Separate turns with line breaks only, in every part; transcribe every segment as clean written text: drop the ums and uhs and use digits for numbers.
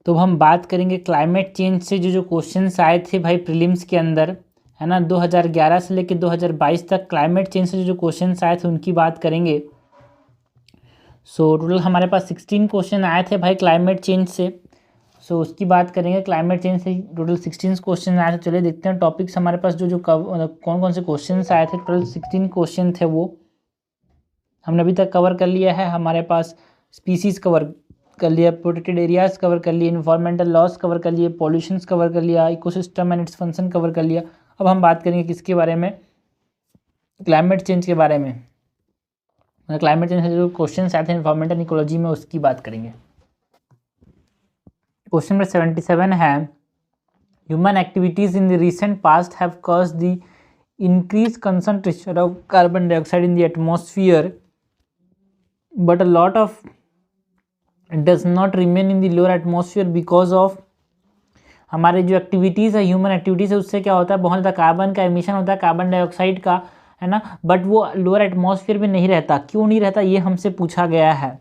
तो हम बात करेंगे क्लाइमेट चेंज से जो क्वेश्चंस आए थे भाई प्रीलिम्स के अंदर, है ना, 2011 से लेकर 2022 तक क्लाइमेट चेंज से जो क्वेश्चंस आए थे उनकी बात करेंगे। सो टोटल हमारे पास 16 क्वेश्चन आए थे भाई क्लाइमेट चेंज से। सो उसकी बात करेंगे। क्लाइमेट चेंज से टोटल 16 क्वेश्चन आए थे। चलिए देखते हैं टॉपिक्स हमारे पास जो कौन कौन से क्वेश्चन आए थे। टोटल 16 क्वेश्चन थे, वो हमने अभी तक कवर कर लिया है। हमारे पास स्पीसीज कवर कर लिया, प्रोटेक्टेड एरियाज कवर कर लिए, इन्वायरमेंटल लॉस कवर कर लिए, पॉल्यूशंस कवर कर लिया, ecosystem and its function cover कर लिया। अब हम बात करेंगे किसके बारे में, क्लाइमेट चेंज के बारे में। क्लाइमेट चेंज से जो क्वेश्चन आए थे इन्वायरमेंटल इकोलॉजी में, उसकी बात करेंगे। क्वेश्चन नंबर 77 है, human activities in the recent past have caused the increase concentration of carbon dioxide in the atmosphere but a lot of does not remain in the lower atmosphere because of. हमारे जो activities है, human activities है, उससे क्या होता है, बहुत ज़्यादा कार्बन का एमिशन होता है, कार्बन डाइऑक्साइड का, है ना, बट वो लोअर एटमॉस्फेयर में नहीं रहता। क्यों नहीं रहता, ये हमसे पूछा गया है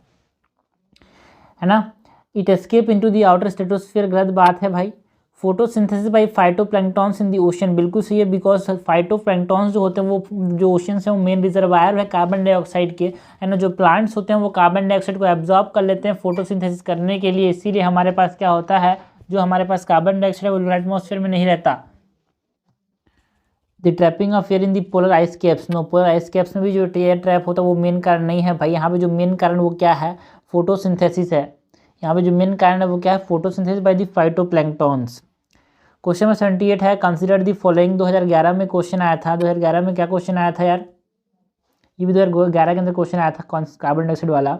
ना। It escape into the outer stratosphere, गलत बात है भाई। Photosynthesis by phytoplanktons in the ocean, बिल्कुल सही है, बिकॉज फाइटोप्लैंक्टॉन्स जो होते हैं वो जो ओशन है वो मेन रिजर्वायर है कार्बन डाइऑक्साइड के, है ना। जो प्लांट्स होते हैं वो कार्बन डाइऑक्साइड को एब्जॉर्ब कर लेते हैं फोटोसिंथेसिस करने के लिए, इसीलिए हमारे पास क्या होता है, जो हमारे पास कार्बन डाइऑक्साइड है वो लोअर एटमॉस्फेयर में नहीं रहता। The trapping of air in the polar ice caps, no, polar ice caps में भी जो एयर ट्रैप होता है वो मेन कारण नहीं है भाई। यहाँ पे जो मेन कारण वो क्या है, फोटोसिंथेसिस है। यहाँ पे जो मेन कारण है वो क्या है, photosynthesis by the phytoplanktons. Question number 78 है, कंसिडर द फॉलोइंग, 2011 में क्वेश्चन आया था। 2011 में क्या क्वेश्चन आया था यार, ये भी 2011 के अंदर क्वेश्चन आया था कार्बन डाइऑक्साइड वाला,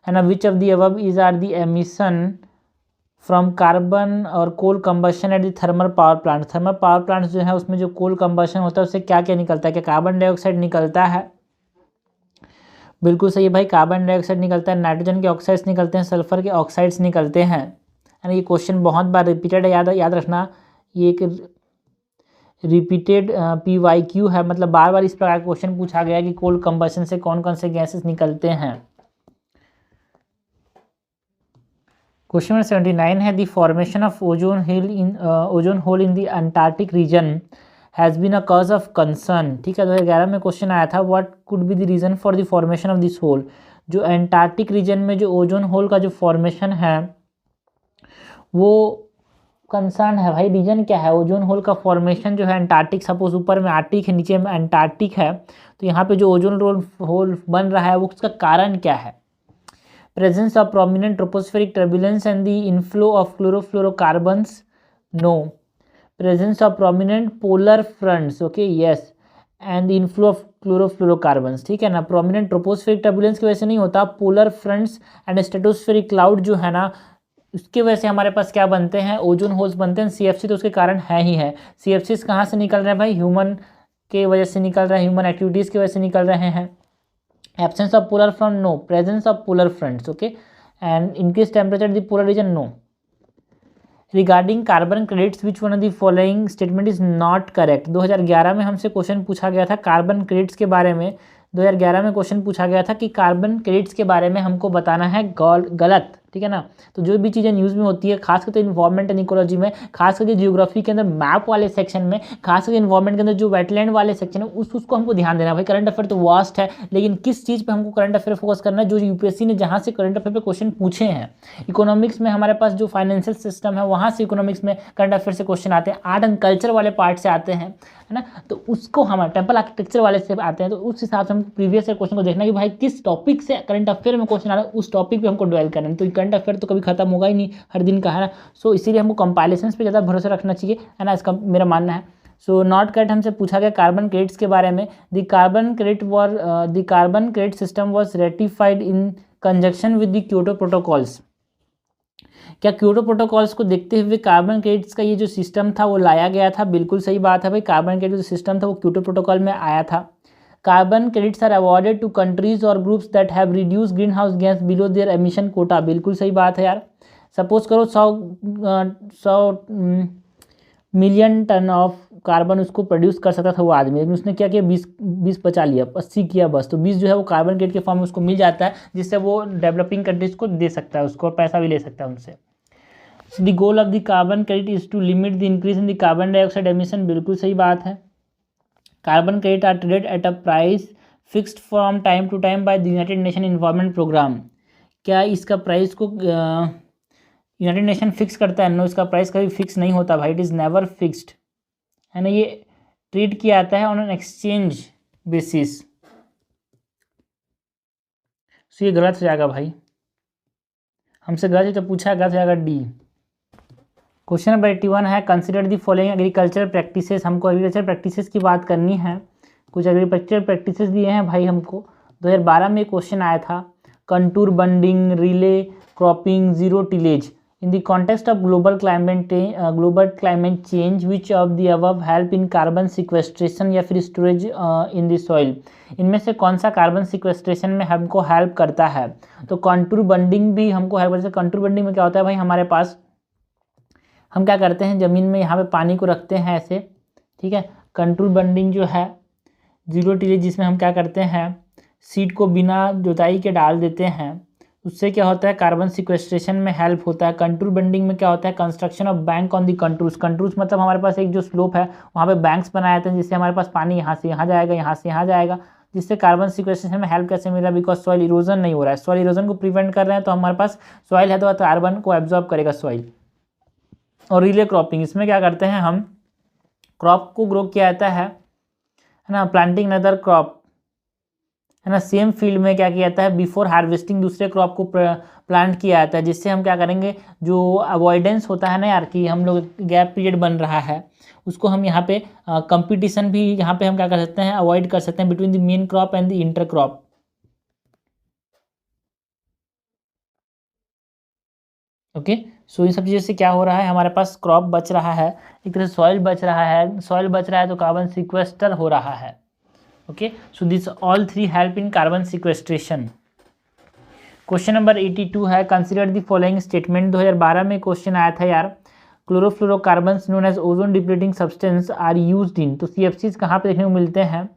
है ना। Which of the above is are the emission from carbon और coal combustion at the thermal power plant. Thermal power plant जो है उसमें जो कोल कंबशन होता है उससे क्या क्या निकलता है, क्या कार्बन डाइऑक्साइड निकलता है, बिल्कुल सही है भाई, कार्बन डाइऑक्साइड निकलता है, नाइट्रोजन के ऑक्साइड्स निकलते हैं, सल्फर के ऑक्साइड्स निकलते हैं, है ना। ये क्वेश्चन बहुत बार रिपीटेड है, याद रखना, ये एक रिपीटेड PYQ है, मतलब बार बार इस प्रकार का क्वेश्चन पूछा गया कि कोल कंबशन से कौन कौन से गैसेस निकलते हैं। क्वेश्चन नंबर 79 है, the formation of ozone hole in the Antarctic region has been a cause of concern. ठीक है, 2011 में क्वेश्चन आया था, what could be the reason for the formation of this hole. जो अंटार्कटिक रीजन में जो ozone hole का जो फॉर्मेशन है वो कंसर्न है भाई। रीजन क्या है, ओजोन होल का फॉर्मेशन जो है अंटार्कटिक, सपोज ऊपर में आर्टिक है नीचे में अंटार्कटिक है, तो यहाँ पे जो ओजोन होल बन रहा है वो उसका कारण क्या है। Presence of prominent tropospheric turbulence and the inflow of chlorofluorocarbons, no. Presence of prominent polar fronts, okay, yes, and the inflow of chlorofluorocarbons, ठीक है ना। prominent tropospheric turbulence की वजह से नहीं होता, polar fronts and stratospheric cloud जो है ना उसके वजह से हमारे पास क्या बनते हैं, ओजोन होल्स बनते हैं। CFC तो उसके कारण है ही है। CFC कहाँ से निकल रहे हैं भाई, ह्यूमन के वजह से निकल रहे हैं, ह्यूमन एक्टिविटीज़ की वजह से निकल रहे हैं। Absence of polar front, no. Presence of polar fronts, okay. And increased temperature in the polar region, no. Regarding carbon credits, which one of the following statement is not correct। 2011 में हमसे question पूछा गया था carbon credits के बारे में। 2011 में question पूछा गया था कि कार्बन क्रेडिट्स के बारे में हमको बताना है गलत, ठीक है ना। तो जो भी चीज़ें न्यूज़ में होती है, खास करके इन्वायरमेंट एंड इकोलॉजी में, खास करके जियोग्राफी के अंदर मैप वाले सेक्शन में, खास करके इन्वायरमेंट के अंदर जो वेटलैंड वाले सेक्शन है उसको हमको ध्यान देना भाई। करंट अफेयर तो वास्ट है, लेकिन किस चीज़ पे हमको करंट अफेयर फोकस करना है, जो UPSC ने जहाँ से करंट अफेयर पे क्वेश्चन पूछे हैं। इकोनॉमिक्स में हमारे पास जो फाइनेंशियल सिस्टम है वहाँ से इकोनॉमिक्स में करंट अफेयर से क्वेश्चन आते हैं, आर्ट एंड कल्चर वाले पार्ट से आते हैं, है ना। तो उसको हमारे टेम्पल आर्किटेक्चर वाले से आते हैं, तो उस हिसाब से हम प्रीवियस ईयर क्वेश्चन को देखना कि भाई किस टॉपिक से करंट अफेयर में क्वेश्चन आ रहा है, उस टॉपिक पे हमको डवेल करना है। तो करंट अफेयर तो कभी खत्म होगा ही नहीं, हर दिन का, है ना। सो इसीलिए हमको कंपाइलेशंस पे ज़्यादा भरोसा रखना चाहिए, है ना, इसका मेरा मानना है। सो नॉट करेक्ट हमसे पूछा गया कार्बन क्रेडिट्स के बारे में। The carbon credit system was ratified in conjunction with the Kyoto protocols. क्या क्योटो प्रोटोकॉल्स को देखते हुए कार्बन क्रेडिट्स का ये जो सिस्टम था वो लाया गया था, बिल्कुल सही बात है भाई। कार्बन क्रेडिट जो सिस्टम था वो क्योटो प्रोटोकॉल में आया था। Carbon credits are awarded to countries और groups that have reduce green house gas below their emission quota, बिल्कुल सही बात है यार। सपोज करो 100 मिलियन टन ऑफ कार्बन उसको प्रोड्यूस कर सकता था वो आदमी, लेकिन उसने क्या किया, 20 बचा लिया, 80 किया बस। तो 20 जो है वो कार्बन क्रेडिट के फॉर्म में उसको मिल जाता है, जिससे वो डेवलपिंग कंट्रीज को दे सकता है, उसको पैसा भी ले सकता है उनसे। The goal of the carbon credit is to limit the increase in the carbon dioxide emission, बिल्कुल सही बात है। Carbon credit are traded at a price fixed from time to time by the United Nation Environment Programme. क्या इसका price को United nation fix करता है? No, इसका प्राइस कभी फिक्स नहीं होता भाई, इट इज़ नेवर फिक्स्ड, है ना। ये ट्रेड किया जाता है ऑन एन एक्सचेंज बेसिस। सो ये गलत हो जाएगा भाई, हमसे गलत है तो पूछा, गलत हो जाएगा डी। क्वेश्चन नंबर 81 है consider the following agriculture practices. हमको एग्रीकल्चर प्रैक्टिसेस की बात करनी है। कुछ एग्रीकल्चर प्रैक्टिसेस दिए हैं भाई हमको, 2012 में क्वेश्चन आया था। Contour bunding, relay cropping, zero tillage in the context of global climate change, which of the above help in carbon sequestration या फिर स्टोरेज इन द सॉइल। इनमें से कौन सा कार्बन सिक्वेस्ट्रेशन में हमको हेल्प करता है? तो कंटूर बंडिंग भी हमको हेल्प करता है। कंटूर बंडिंग में क्या होता है भाई, हमारे पास हम क्या करते हैं, ज़मीन में यहाँ पे पानी को रखते हैं ऐसे, ठीक है। कंटूर बंडिंग जो है जीरो टिलेज, जिसमें हम क्या करते हैं, सीड को बिना जुताई के डाल देते हैं, उससे क्या होता है, कार्बन सिक्वेस्ट्रेशन में हेल्प होता है। कंटूर बंडिंग में क्या होता है, construction of bank on the contours. Contours मतलब हमारे पास एक जो स्लोप है वहाँ पे बैंक्स बनाए जाते हैं, जिससे हमारे पास पानी यहाँ से यहाँ जाएगा, यहाँ से यहाँ जाएगा, जिससे कार्बन सिक्वेस्ट्रेशन में हेल्प कैसे मिल रहा है, बिकॉज सॉइल इरोजन नहीं हो रहा है। सॉइल इरोजन को प्रिवेंट कर रहे हैं, तो हमारे पास सॉइल है तो कार्बन को एब्जॉर्ब करेगा सॉइल। और रिले क्रॉपिंग, इसमें क्या करते हैं, हम क्रॉप को ग्रो किया जाता है ना, प्लांटिंग अदर क्रॉप, है ना, सेम फील्ड में क्या किया जाता है, बिफोर हार्वेस्टिंग दूसरे क्रॉप को प्लांट किया जाता है, जिससे हम क्या करेंगे, जो अवॉइडेंस होता है ना यार, कि हम लोग गैप पीरियड बन रहा है, उसको हम यहाँ पे कंपटीशन भी यहाँ पे हम क्या कर सकते हैं, अवॉइड कर सकते हैं between the main crop and the inter crop. Okay, so इन सब चीज़ों से क्या हो रहा है, हमारे पास क्रॉप बच रहा है, एक तरह से सॉइल बच रहा है, सॉइल बच रहा है तो कार्बन सिक्वेस्टर हो रहा है। Okay, so this all three help in carbon sequestration. Question number 82 है कंसीडर द फॉलोइंग स्टेटमेंट। 2012 में क्वेश्चन आया था यार, chlorofluorocarbons known as ozone depleting substance are used in. तो सीएफसीज कहाँ पे देखने को मिलते हैं?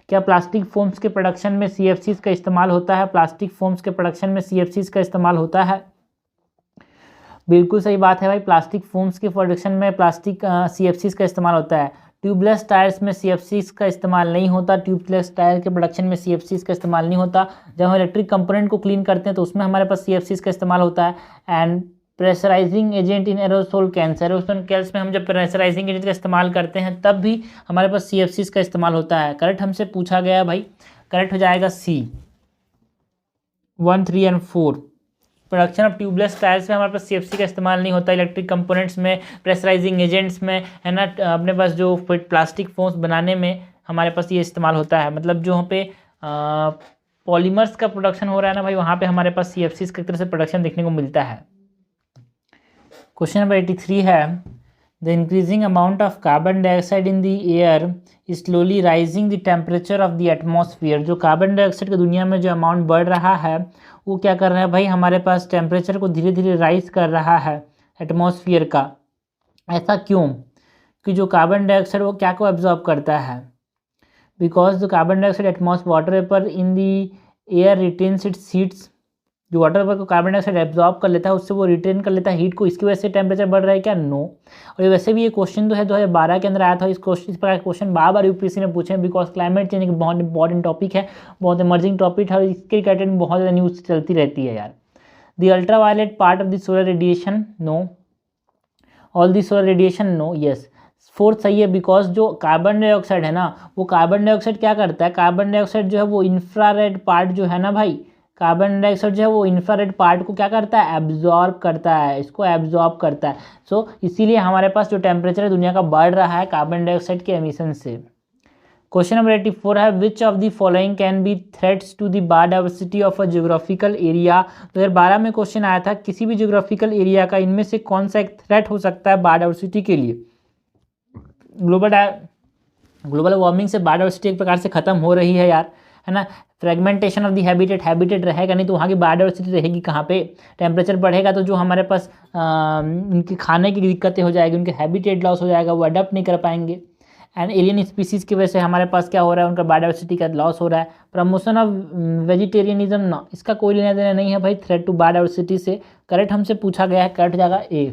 क्या प्लास्टिक फोम्स के प्रोडक्शन में सीएफसीज का इस्तेमाल होता है? प्लास्टिक फोम्स के प्रोडक्शन में सीएफसीज का इस्तेमाल होता है, बिल्कुल सही बात है भाई, प्लास्टिक फोम्स के प्रोडक्शन में प्लास्टिक सीएफसीज का इस्तेमाल होता है। ट्यूबलेस टायर्स में सीएफसीज का इस्तेमाल नहीं होता, ट्यूबलेस टायर के प्रोडक्शन में सीएफसीज का इस्तेमाल नहीं होता। जब हम इलेक्ट्रिक कंपोनेंट को क्लीन करते हैं तो उसमें हमारे पास सीएफसीज का इस्तेमाल होता है। And pressurising agent in aerosol cans, aerosol cans में हम जब प्रेशराइजिंग एजेंट का इस्तेमाल करते हैं तब भी हमारे पास सीएफसीज का इस्तेमाल होता है। करेक्ट हमसे पूछा गया भाई, करेक्ट हो जाएगा सी 1, 3 and 4। Production of tubeless tyres में हमारे पास सीएफसी का इस्तेमाल नहीं होता, इलेक्ट्रिक कंपोनेंट्स में, प्रेशराइजिंग एजेंट्स में, है ना, अपने पास जो प्लास्टिक फोम्स बनाने में हमारे पास ये इस्तेमाल होता है। मतलब जो वहाँ पे पॉलीमर्स का प्रोडक्शन हो रहा है ना भाई, वहाँ पे हमारे पास सीएफसी की तरह से प्रोडक्शन देखने को मिलता है। क्वेश्चन नंबर 83 है the increasing amount of carbon dioxide in the air slowly rising the temperature of the atmosphere. जो कार्बन डाइऑक्साइड की दुनिया में जो अमाउंट बढ़ रहा है वो क्या कर रहा है भाई, हमारे पास टेम्परेचर को धीरे धीरे राइज कर रहा है एटमॉस्फेयर का। ऐसा क्यों? कि जो कार्बन डाइऑक्साइड वो क्या को एब्जॉर्ब करता है, बिकॉज जो carbon dioxide atmosphere water vapour in the air retains it's heats. जो वाटर वेपर को कार्बन डाइऑक्साइड एब्जॉर्ब कर लेता है उससे वो रिटेन कर लेता है हीट को, इसकी वजह से टेम्परेचर बढ़ रहा है क्या? नो। और वैसे भी ये क्वेश्चन जो है 2012 के अंदर आया था। इस प्रकार के क्वेश्चन बार बार यूपीएससी ने पूछे हैं, बिकॉज क्लाइमेट चेंज एक बहुत इंपॉर्टेंट टॉपिक है, बहुत इमर्जिंग टॉपिक है और इसके रिलेटेड में बहुत ज़्यादा न्यूज़ चलती रहती है यार। The ultra violet part of the solar radiation, no. All the solar radiation, no. Yes, 4 सही है, बिकॉज जो कार्बन डाइऑक्साइड है ना, वो कार्बन डाइऑक्साइड क्या करता है, कार्बन डाइऑक्साइड जो है वो इंफ्रारेड पार्ट जो है ना भाई, कार्बन डाइऑक्साइड जो है वो इंफ्रारेड पार्ट को क्या करता है, एब्जॉर्ब करता है, इसको एब्जॉर्ब करता है। सो इसीलिए हमारे पास जो टेम्परेचर है दुनिया का बढ़ रहा है कार्बन डाइऑक्साइड के एमिशन से। क्वेश्चन नंबर 84 है which of the following can be threats to the biodiversity of a geographical area. 2012 में क्वेश्चन आया था, किसी भी जियोग्राफिकल एरिया का इनमें से कौन सा एक थ्रेट हो सकता है बायोडाइवर्सिटी के लिए। ग्लोबल वार्मिंग से बायोडाइवर्सिटी एक प्रकार से खत्म हो रही है यार, है ना। फ्रेगमेंटेशन ऑफ दी हैबिटेट रहेगा नहीं तो वहाँ की बायोडाइवर्सिटी रहेगी कहाँ पे। टेम्परेचर बढ़ेगा तो जो हमारे पास उनके खाने की दिक्कतें हो जाएगी, उनके हैबिटेट लॉस हो जाएगा, वो अडप्ट नहीं कर पाएंगे। एंड एलियन स्पीसीज़ की वजह से हमारे पास क्या हो रहा है, उनका बायोडाइवर्सिटी का लॉस हो रहा है। प्रमोशन ऑफ वेजिटेरियनिज्म, ना, इसका कोई लेना देना नहीं है भाई थ्रेट टू बायोडाइवर्सिटी से। करेक्ट हमसे पूछा गया है, करेक्ट जाएगा ए।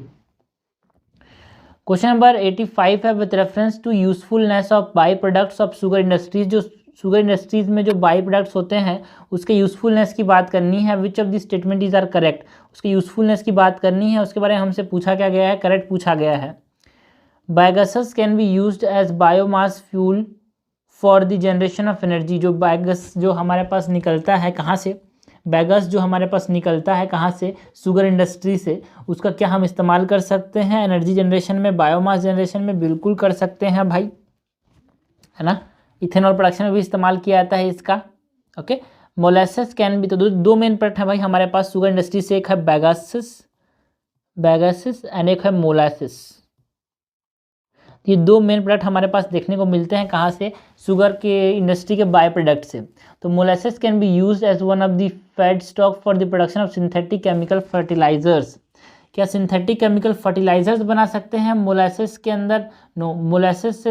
क्वेश्चन नंबर 85 है with reference to usefulness of by products of sugar industries. जो शुगर इंडस्ट्रीज में जो बाई प्रोडक्ट्स होते हैं उसके यूजफुलनेस की बात करनी है। Which of the statement is are correct, उसके यूजफुलनेस की बात करनी है, उसके बारे में हमसे पूछा क्या गया है, करेक्ट पूछा गया है। Biogases can be used as biomass fuel for the generation of energy. जो बायोगैस जो हमारे पास निकलता है कहाँ से, बायोगैस जो हमारे पास निकलता है कहाँ से, शुगर इंडस्ट्री से, उसका क्या हम इस्तेमाल कर सकते हैं एनर्जी जनरेशन में, बायोमास जनरेशन में? बिल्कुल कर सकते हैं भाई, है ना। इथेनॉल प्रोडक्शन में भी इस्तेमाल किया जाता है इसका। ओके, मोलासेस कैन बी, तो दो मेन प्रोडक्ट है भाई हमारे पास शुगर इंडस्ट्री से, एक है बायोगैसेस एंड एक है मोलासेस। ये दो मेन प्रोडक्ट हमारे पास देखने को मिलते हैं कहाँ से, शुगर के इंडस्ट्री के बाय प्रोडक्ट से। तो molasses can be used as one of the feed stock for the production of synthetic chemical fertilisers. क्या सिंथेटिक केमिकल फर्टिलाइजर्स बना सकते हैं मोलासेस के अंदर? नो, मोलासेस से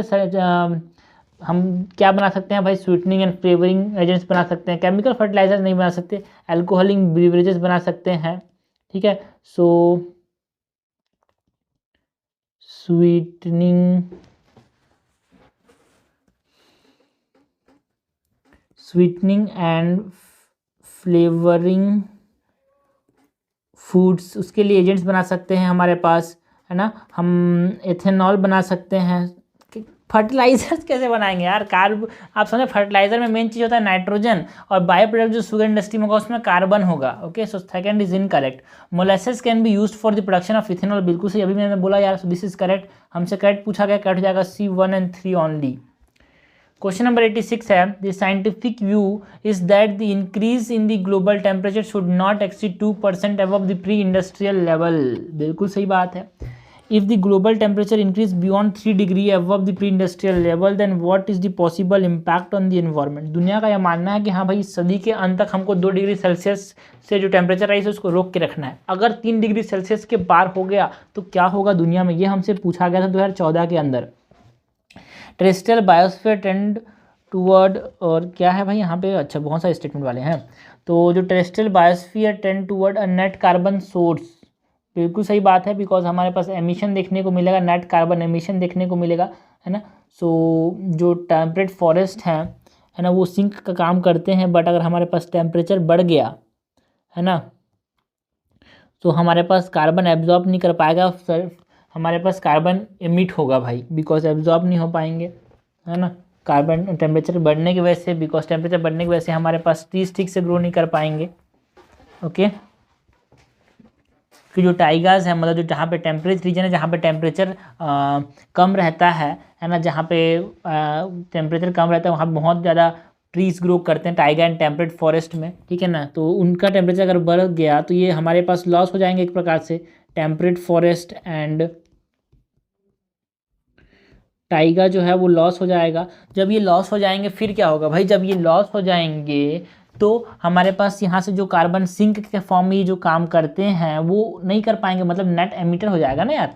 हम क्या बना सकते हैं भाई, स्वीटनिंग एंड फ्लेवरिंग एजेंट्स बना सकते हैं, केमिकल फर्टिलाइजर नहीं बना सकते, अल्कोहलिक ब्रीवरेजेस बना सकते हैं, ठीक है। सो स्वीटनिंग एंड फ्लेवरिंग फूड्स, उसके लिए एजेंट्स बना सकते हैं हमारे पास, है ना। हम एथेनॉल बना सकते हैं। फर्टिलाइजर्स कैसे बनाएंगे यार, आप समझे, फर्टिलाइजर में मेन चीज़ होता है नाइट्रोजन, और बायो प्रोडक्ट जो शुगर इंडस्ट्री में होगा उसमें कार्बन होगा। Okay, so second is incorrect. Molasses can be used for the production of ethanol, बिल्कुल सही, अभी मैंने बोला यार, दिस इज करेक्ट, हमसे करेक्ट पूछा गया, करेक्ट हो जाएगा C1 and 3 only. Question number 86 है, the scientific view is that the increase in the global temperature should not exceed 2% above the pre industrial level. बिल्कुल सही बात है। If the global temperature increase beyond 3 degree above the pre-industrial level, then what is the possible impact on the environment? दुनिया का यह मानना है कि हाँ भाई, इस सदी के अंत तक हमको 2 डिग्री सेल्सियस से जो टेम्परेचर राइज है उसको रोक के रखना है। अगर 3 डिग्री सेल्सियस के पार हो गया तो क्या होगा दुनिया में, ये हमसे पूछा गया था 2014 के अंदर। टेरेस्ट्रियल बायोस्फीयर टेंड टूवर्ड, और क्या है भाई यहाँ पे, अच्छा बहुत सारे स्टेटमेंट वाले हैं। तो जो टेरेस्ट्रियल बायोस्फीयर टेंड टूवर्ड अ नेट कार्बन सोर्स, बिल्कुल सही बात है, बिकॉज हमारे पास एमिशन देखने को मिलेगा, नेट कार्बन एमिशन देखने को मिलेगा, है ना। सो जो टेम्परेट फॉरेस्ट हैं, है ना, वो सिंक का काम करते हैं, बट अगर हमारे पास टेम्परेचर बढ़ गया, है ना, तो हमारे पास कार्बन एब्जॉर्ब नहीं कर पाएगा, हमारे पास कार्बन एमिट होगा भाई, बिकॉज एब्जॉर्ब नहीं हो पाएंगे, है ना, कार्बन टेम्परेचर बढ़ने की वजह से, बिकॉज टेम्परेचर बढ़ने की वजह से हमारे पास ट्रीज ठीक से ग्रो नहीं कर पाएंगे। ओके, कि जो टाइगाज है, मतलब जो जहाँ पे टेम्परेट रीजन है, जहाँ पे टेम्परेचर कम रहता है ना, जहाँ पे टेम्परेचर कम रहता है वहाँ बहुत ज़्यादा ट्रीज ग्रो करते हैं टाइगा एंड टेम्परेट फॉरेस्ट में, ठीक है ना। तो उनका टेम्परेचर अगर बढ़ गया तो ये हमारे पास लॉस हो जाएंगे एक प्रकार से, टेम्परेट फॉरेस्ट एंड टाइगा जो है वो लॉस हो जाएगा। जब ये लॉस हो जाएंगे फिर क्या होगा भाई, जब ये लॉस हो जाएंगे तो हमारे पास यहाँ से जो कार्बन सिंक के फॉर्म में जो काम करते हैं वो नहीं कर पाएंगे, मतलब नेट एमिटर हो जाएगा ना यार।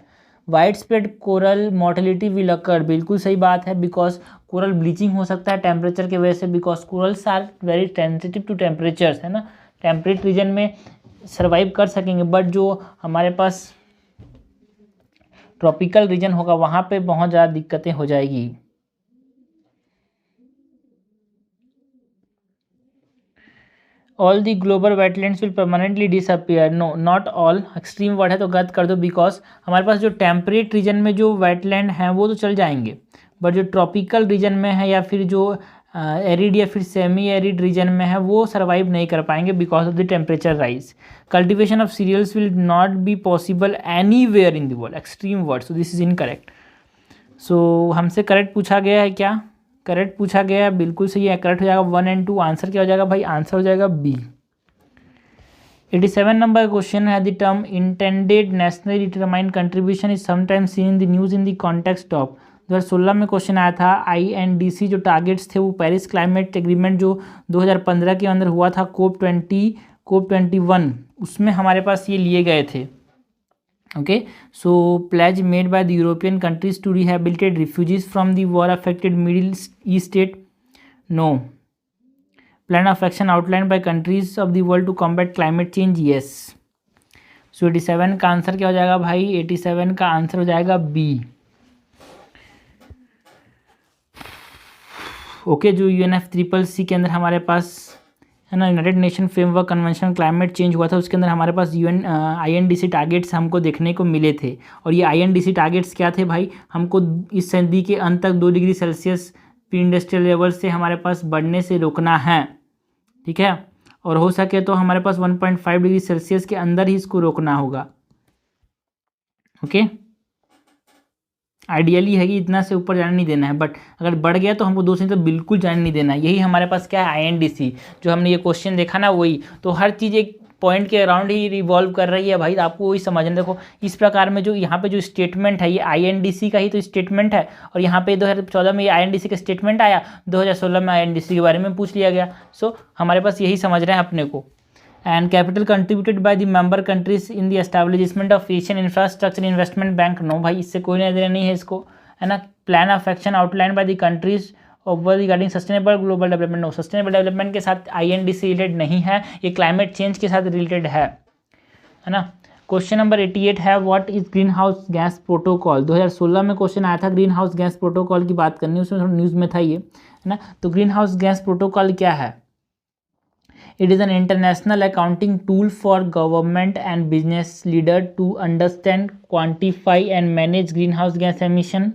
Wide spread coral mortality will occur, बिल्कुल सही बात है, बिकॉज कोरल ब्लीचिंग हो सकता है टेम्परेचर की वजह से, because corals are very sensitive to temperatures, है ना। टेम्परेट रीजन में सर्वाइव कर सकेंगे, बट जो हमारे पास ट्रॉपिकल रीजन होगा वहाँ पे बहुत ज़्यादा दिक्कतें हो जाएगी। All the global wetlands will permanently disappear, no not all, extreme word है तो गलत कर दो, बिकॉज हमारे पास जो टेम्परेट रीजन में जो वेटलैंड हैं वो तो चल जाएंगे, बट जो ट्रॉपिकल रीजन में है या फिर जो एरिड या फिर सेमी एरिड रीजन में है वो सर्वाइव नहीं कर पाएंगे because of the temperature rise. Cultivation of cereals will not be possible anywhere in the world, extreme word, so this is incorrect. So हमसे करेक्ट पूछा गया है, क्या करेक्ट पूछा गया है, बिल्कुल सही है, करेक्ट हो जाएगा 1 and 2। आंसर क्या हो जाएगा भाई, आंसर हो जाएगा बी। 87 नंबर क्वेश्चन है, the term intended nationally determined contribution is sometimes seen in the news in the context of. 2016 में क्वेश्चन आया था, INDC जो टारगेट्स थे वो पेरिस क्लाइमेट एग्रीमेंट जो 2015 के अंदर हुआ था, COP21, उसमें हमारे पास ये लिए गए थे। Okay, so pledge made by the European countries to rehabilitate refugees from the war-affected Middle East state, no. Plan of action outlined by countries of the world to combat climate change, yes. सो 87 का answer क्या हो जाएगा भाई? 87 का answer हो जाएगा B. Okay, जो UNFCCC के अंदर हमारे पास है ना, United nation framework convention climate change हुआ था, उसके अंदर हमारे पास INDC टारगेट्स हमको देखने को मिले थे। और ये INDC टारगेट्स क्या थे भाई? हमको इस सदी के अंत तक 2 degree Celsius pre industrial level से हमारे पास बढ़ने से रोकना है, ठीक है। और हो सके तो हमारे पास 1.5 डिग्री सेल्सियस के अंदर ही इसको रोकना होगा। ओके, आइडियली है कि इतना से ऊपर जाने नहीं देना है, बट अगर बढ़ गया तो हमको 2 से तो बिल्कुल जाने नहीं देना है। यही हमारे पास क्या है? INDC। जो हमने ये क्वेश्चन देखा ना, वही तो हर चीज़ एक पॉइंट के अराउंड ही रिवॉल्व कर रही है भाई। आपको वही समझना। देखो इस प्रकार में जो यहाँ पे जो स्टेटमेंट है, ये INDC का ही तो स्टेटमेंट है। और यहाँ पे 2014 में ये INDC का स्टेटमेंट आया, 2016 में INDC के बारे में पूछ लिया गया। सो हमारे पास यही समझ रहे हैं अपने को। And capital contributed by the member countries in the establishment of Asian infrastructure investment bank. No भाई, इससे कोई लेना देना नहीं है इसको, है ना। Plan of action outline by the countries over regarding sustainable global development. No, sustainable development के साथ INDC रिलेटेड नहीं है, ये क्लाइमेट चेंज के साथ रिलेटेड है ना। क्वेश्चन नंबर 88 है, what is green house gas protocol. 2016 में क्वेश्चन आया था, ग्रीन हाउस गैस प्रोटोकॉल की बात करनी, उसमें थोड़ा न्यूज़ में था ये, है ना। तो ग्रीन हाउस गैस प्रोटोकॉल क्या है? It is an international accounting tool for government and business leader to understand, quantify and manage greenhouse gas emission।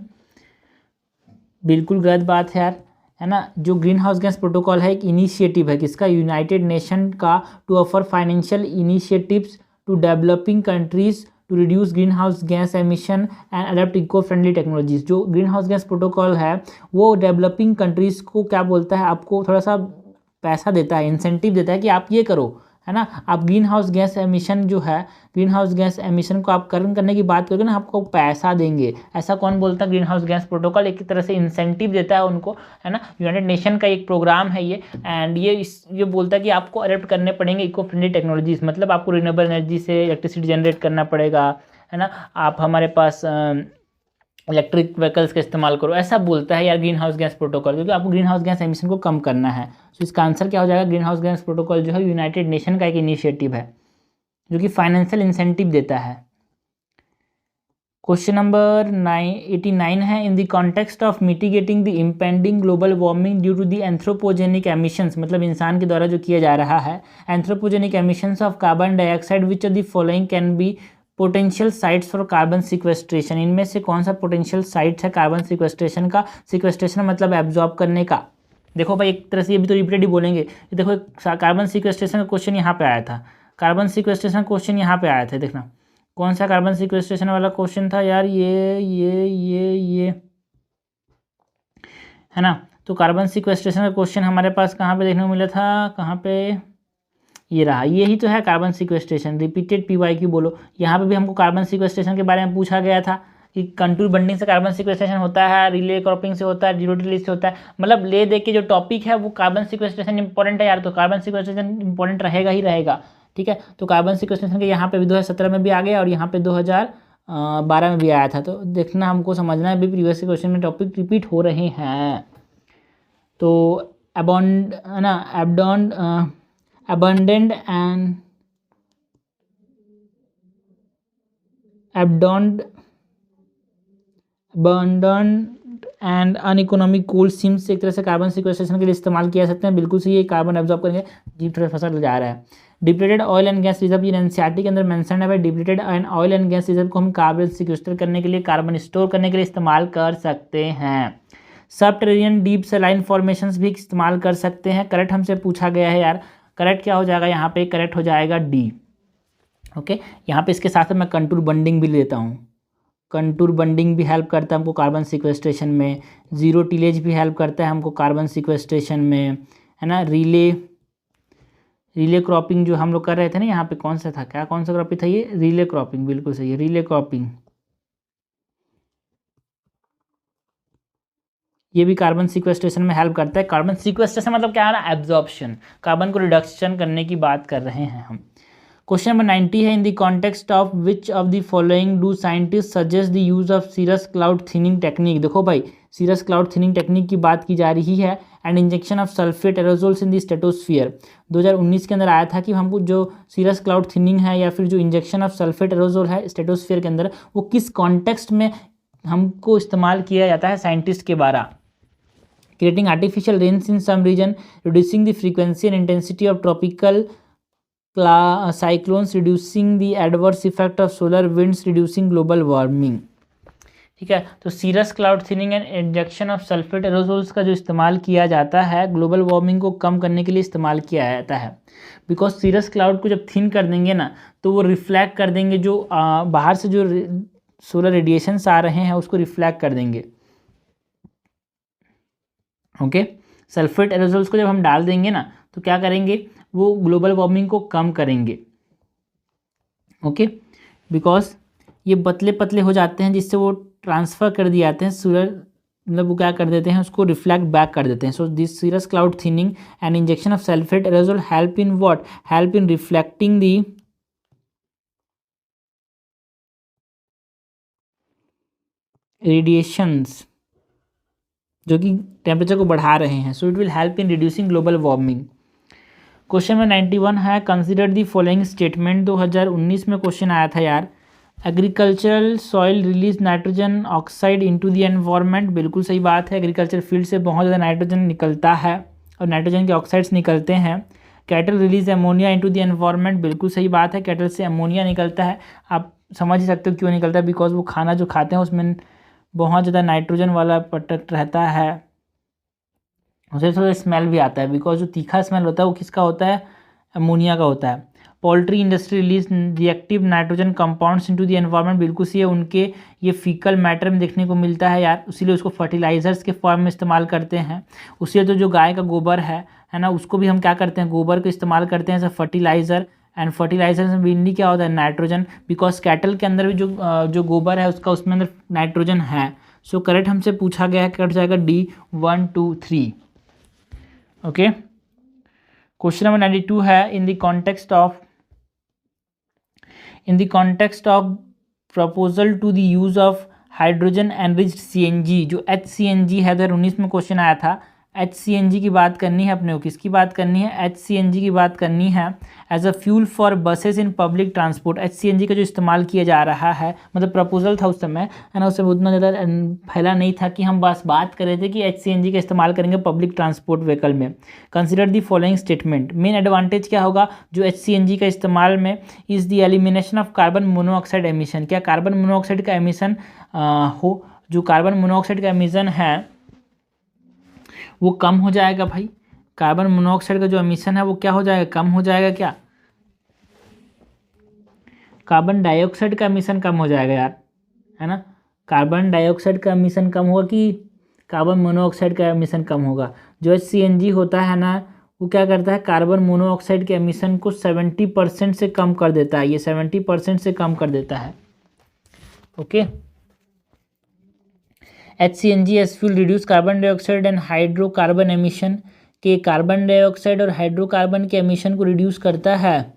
बिल्कुल गलत बात है यार, है ना। जो ग्रीन हाउस गैस प्रोटोकॉल है एक इनिशिएटिव है किसका? यूनाइटेड नेशन का, to offer financial initiatives to developing countries to reduce green house gas emission and adopt eco friendly technologies. जो ग्रीन हाउस गैस प्रोटोकॉल है वो डेवलपिंग कंट्रीज़ को क्या बोलता है? आपको थोड़ा सा पैसा देता है, इंसेंटिव देता है कि आप ये करो, है ना। आप ग्रीन हाउस गैस एमिशन जो है, ग्रीन हाउस गैस एमिशन को आप कम करने की बात करोगे ना, आपको पैसा देंगे। ऐसा कौन बोलता है? ग्रीन हाउस गैस प्रोटोकॉल एक तरह से इंसेंटिव देता है उनको, है ना। यूनाइटेड नेशन का एक प्रोग्राम है ये, एंड ये बोलता है कि आपको अडॉप्ट करने पड़ेंगे इको फ्रेंडली टेक्नोलॉजीज। मतलब आपको रिन्यूएबल एनर्जी से इलेक्ट्रिसिटी जनरेट करना पड़ेगा, है ना। आप हमारे पास इलेक्ट्रिक व्हीकल्स का इस्तेमाल करो, ऐसा बोलता है यार ग्रीन हाउस गैस प्रोटोकॉल, क्योंकि आपको ग्रीन हाउस गैस एमिशन को कम करना है। तो इसका आंसर क्या हो जाएगा? ग्रीन हाउस गैस प्रोटोकॉल जो है यूनाइटेड नेशन का एक इनिशिएटिव है जो कि फाइनेंशियल इंसेंटिव देता है। क्वेश्चन नंबर 89 है, in the context of mitigating the impending global warming due to the anthropogenic emissions, मतलब इंसान के द्वारा जो किया जा रहा है anthropogenic emissions of carbon dioxide, which of the following can be potential sites for carbon sequestration. इनमें से कौन सा पोटेंशियल साइट्स है कार्बन सिक्वेस्ट्रेशन का? सिक्वेस्ट्रेशन मतलब एब्जॉर्ब करने का। देखो भाई एक तरह से ये भी तो रिपीटेटिव बोलेंगे। देखो कार्बन सिक्वेस्ट्रेशन का क्वेश्चन यहाँ पे आया था, कार्बन सिक्वेस्ट्रेशन क्वेश्चन यहाँ पे आया था। देखना कौन सा कार्बन सिक्वेस्ट्रेशन वाला क्वेश्चन था यार, ये है ना। तो कार्बन सिक्वेस्ट्रेशन का क्वेश्चन हमारे पास कहाँ पे देखने को मिला था? कहाँ पे? ये रहा, यही तो है कार्बन सिक्वेस्ट्रेशन। रिपीटेड PYQ बोलो। यहाँ पे भी हमको कार्बन सिक्वेस्ट्रेशन के बारे में पूछा गया था कि कंटूर बंडिंग से कार्बन सिक्वेस्ट्रेशन होता है, रिले क्रॉपिंग से होता है, जीरो रिलीज से होता है। मतलब ले दे के जो टॉपिक है वो कार्बन सिक्वेस्ट्रेशन इंपॉर्टेंट है यार, तो कार्बन सिक्वेस्ट्रेशन इंपॉर्टेंट रहेगा ही रहेगा, ठीक है। तो कार्बन सिक्वेस्ट्रेशन के यहाँ पे भी 2017 में भी आ गया और यहाँ पे 2012 में भी आया था। तो देखना हमको समझना है, अभी प्रीवियस क्वेश्चन में टॉपिक रिपीट हो रहे हैं। तो abundant एंड अनइकोनॉमिक कोल सीम्स एक तरह से कार्बन सिक्वेस्ट्रेशन के लिए इस्तेमाल किया सकते हैं। बिल्कुल सही, ये कार्बन एब्जॉर्ब करेंगे। जीप थोड़ा फसल जा रहा है। Depleted oil and gas reserve, ये एनसीईआरटी के अंदर मेंशन है भाई। Depleted and oil and gas reserve को हम कार्बन सिक्वेस्टर करने के लिए, कार्बन स्टोर करने के लिए इस्तेमाल कर सकते हैं। सबटेरियन डीप सलाइन फॉर्मेशंस भी इस्तेमाल कर सकते हैं। करेक्ट हमसे पूछा गया है यार, करेक्ट क्या हो जाएगा यहाँ पे? करेक्ट हो जाएगा डी। ओके, यहाँ पे इसके साथ मैं कंटूर बंडिंग भी लेता हूँ। कंटूर बंडिंग भी हेल्प करता है हमको कार्बन सिक्वेस्ट्रेशन में। जीरो टिलेज भी हेल्प करता है हमको कार्बन सिक्वेस्ट्रेशन में, है ना। रिले क्रॉपिंग जो हम लोग कर रहे थे ना, यहाँ पे कौन सा था, क्या कौन सा क्रॉपिंग था ये? रिले क्रॉपिंग, बिल्कुल सही है, रिले क्रॉपिंग। ये भी कार्बन सिक्वेस्ट्रेशन में हेल्प करता है। कार्बन सिक्वेस्ट्रेशन मतलब क्या है ना? एब्जॉर्प्शन, कार्बन को रिडक्शन करने की बात कर रहे हैं हम। क्वेश्चन नंबर 90 है, in the context of which of the following do scientist suggest the use of cirrus cloud thinning technique. देखो भाई, सीरस क्लाउड थिनिंग टेक्निक की बात की जा रही है, and injection of sulphate aerosols in the stratosphere. 2019 के अंदर आया था कि हमको जो सीरस क्लाउड थिनिंग है या फिर जो इंजेक्शन ऑफ सल्फेट एरोजोल है स्ट्रेटोस्फियर के अंदर, वो किस कॉन्टेक्स्ट में हमको इस्तेमाल किया जाता है साइंटिस्ट के द्वारा। Creating artificial rains in some region, reducing the frequency and intensity of tropical cyclones, reducing the adverse effect of solar winds, reducing global warming. ठीक है, तो cirrus cloud thinning and injection of sulphate aerosols का जो इस्तेमाल किया जाता है global warming को कम करने के लिए इस्तेमाल किया जाता है। बिकॉज सीरस क्लाउड को जब थिन कर देंगे ना, तो वो रिफ्लेक्ट कर देंगे, जो बाहर से जो सोलर रेडिएशंस आ रहे हैं उसको रिफ्लेक्ट कर देंगे। ओके, सल्फेट एरोजोल्स को जब हम डाल देंगे ना, तो क्या करेंगे, वो ग्लोबल वार्मिंग को कम करेंगे। ओके, बिकॉज ये पतले पतले हो जाते हैं, जिससे वो ट्रांसफ़र कर दिए जाते हैं सोलर, मतलब वो क्या कर देते हैं, उसको रिफ्लेक्ट बैक कर देते हैं। So this cirrus cloud thinning and injection of sulphate aerosol help in what, help in reflecting the radiations जो कि टेम्परेचर को बढ़ा रहे हैं। So it will help in reducing global warming. Question number 91 है, कंसिडर दी फॉलोइंग स्टेटमेंट। 2019 में question आया था यार, agricultural soil release nitrogen oxide into the environment. बिल्कुल सही बात है, एग्रीकल्चर फील्ड से बहुत ज़्यादा नाइट्रोजन निकलता है और नाइट्रोजन के ऑक्साइड्स निकलते हैं। Cattle release ammonia into the environment. बिल्कुल सही बात है, कैटल से अमोनिया निकलता है। आप समझ ही सकते हो क्यों निकलता है, बिकॉज वो खाना जो खाते हैं उसमें बहुत ज़्यादा नाइट्रोजन वाला प्रोडक्ट रहता है, उसे थोड़ा स्मेल भी आता है, बिकॉज जो तीखा स्मेल होता है वो किसका होता है, अमोनिया का होता है। Poultry industry release reactive nitrogen compounds into the environment. बिल्कुल सी है, उनके ये फीकल मैटर में देखने को मिलता है यार, इसीलिए उसको फर्टिलाइजर्स के फॉर्म में इस्तेमाल करते हैं। उसी तो जो गाय का गोबर है ना, उसको भी हम क्या करते हैं, गोबर का इस्तेमाल करते हैं as a fertiliser. And fertiliser में मेनली क्या होता है, नाइट्रोजन, बिकॉज कैटल के अंदर भी जो गोबर है उसका, उसमें अंदर नाइट्रोजन है। सो करेक्ट हमसे पूछा गया है, कट जाएगा D 1 2 3। ओके, क्वेश्चन नंबर 92 है, in the context of proposal to the use of hydrogen enriched CNG, जो HCNG है 2019 में क्वेश्चन आया था। HCNG की बात करनी है अपने को, किसकी बात करनी है, HCNG की बात करनी है as a fuel for buses in public transport. HCNG का जो इस्तेमाल किया जा रहा है, मतलब प्रपोजल था उस समय, है ना, उससे उतना ज़्यादा फैला नहीं था कि हम बस बात कर रहे थे कि HCNG का इस्तेमाल करेंगे पब्लिक ट्रांसपोर्ट व्हीकल में। Consider the following statement. Main advantage क्या होगा जो HCNG का इस्तेमाल में, is the elimination of carbon monoxide emission. क्या कार्बन मोनोऑक्साइड का एमिशन हो, जो कार्बन मोनोऑक्साइड का एमिशन है वो कम हो जाएगा भाई। कार्बन मोनोऑक्साइड का जो एमिशन है वो क्या हो जाएगा, कम हो जाएगा। क्या कार्बन डाइऑक्साइड का एमिशन कम हो जाएगा यार, है ना। कार्बन डाइऑक्साइड का एमिशन कम होगा कि कार्बन मोनोऑक्साइड का एमिशन कम होगा। जो HCNG होता है ना, वो क्या करता है, कार्बन मोनोऑक्साइड के एमिशन को 70% से कम कर देता है। ये 70% से कम कर देता है। Okay, HCNG as fuel reduce carbon dioxide and hydrocarbon emission, के कार्बन डाइऑक्साइड और हाइड्रोकार्बन के एमिशन को रिड्यूस करता है।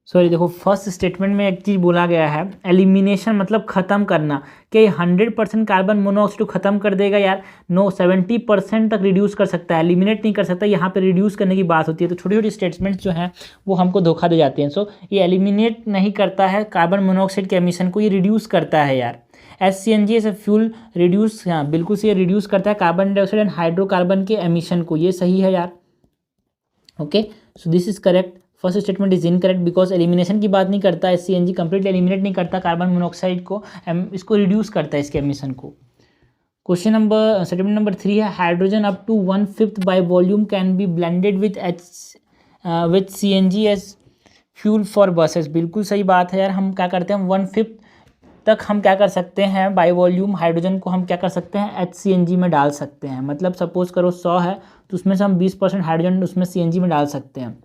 सॉरी, देखो फर्स्ट स्टेटमेंट में एक चीज़ बोला गया है, एलिमिनेशन मतलब ख़त्म करना। क्या ये 100% कार्बन मोनोऑक्साइड को ख़त्म कर देगा यार, नो, 70% तक रिड्यूस कर सकता है, एलिमिनेट नहीं कर सकता। यहाँ पे रिड्यूस करने की बात होती है, तो छोटी छोटी स्टेटमेंट्स जो हैं वो हमको धोखा दे जाती हैं। सो ये एलिमिनेट नहीं करता है कार्बन मोनोऑक्साइड के एमिशन को, ये रिड्यूस करता है यार। HCNG as a fuel reduce, हाँ बिल्कुल से ये रिड्यूस करता है कार्बन डाइऑक्साइड एंड हाइड्रोकार्बन के एमिशन को, ये सही है यार। Okay, so this is correct. First statement is incorrect because elimination की बात नहीं करता, HCNG कंप्लीटली एलिमिनेट नहीं करता कार्बन मोनोऑक्साइड को, इसको रिड्यूस करता है, इसके एमिशन को। क्वेश्चन नंबर स्टेटमेंट नंबर 3 है, hydrogen up to 1/5 by volume can be blended with CNG as fuel for buses. बिल्कुल सही बात है यार, हम क्या करते हैं 1/5 तक हम क्या कर सकते हैं, बाई वॉल्यूम हाइड्रोजन को हम क्या कर सकते हैं, HCNG में डाल सकते हैं। मतलब सपोज करो 100 है तो उसमें से हम 20% हाइड्रोजन उसमें CNG में डाल सकते हैं।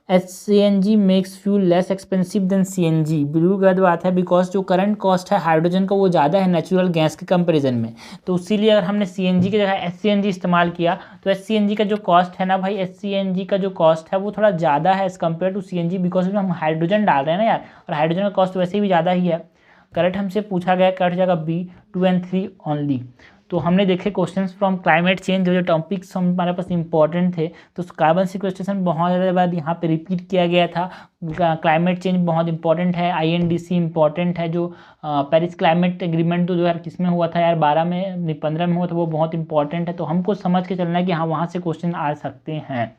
HCNG makes fuel less expensive than CNG, बिल्कुल गलत बात है, बिकॉज जो करंट कॉस्ट है हाइड्रोजन का वो ज़्यादा है नेचुरल गैस के कंपैरिजन में। तो इसीलिए अगर हमने CNG की जगह HCNG इस्तेमाल किया तो HCNG का जो कॉस्ट है ना भाई, HCNG का जो कॉस्ट है वो थोड़ा ज़्यादा है as compare to CNG, because में हम हाइड्रोजन डाल रहे हैं ना यार, और हाइड्रोजन का कॉस्ट वैसे भी ज़्यादा ही है। करेक्ट हमसे पूछा गया, करेक्ट जगह B 2 and 3 ओनली। तो हमने देखे क्वेश्चंस फ्रॉम क्लाइमेट चेंज, जो टॉपिक्स हमारे पास इंपॉर्टेंट थे, तो कार्बन सिक्वेस्ट्रेशन बहुत ज़्यादा बार यहाँ पे रिपीट किया गया था। क्लाइमेट चेंज बहुत इंपॉर्टेंट है, INDC इंपॉर्टेंट है, जो पेरिस क्लाइमेट एग्रीमेंट तो 2021 में हुआ था यार, 12 में 15 में हुआ था, वो बहुत इंपॉर्टेंट है। तो हमको समझ के चलना है कि हाँ वहाँ से क्वेश्चन आ सकते हैं।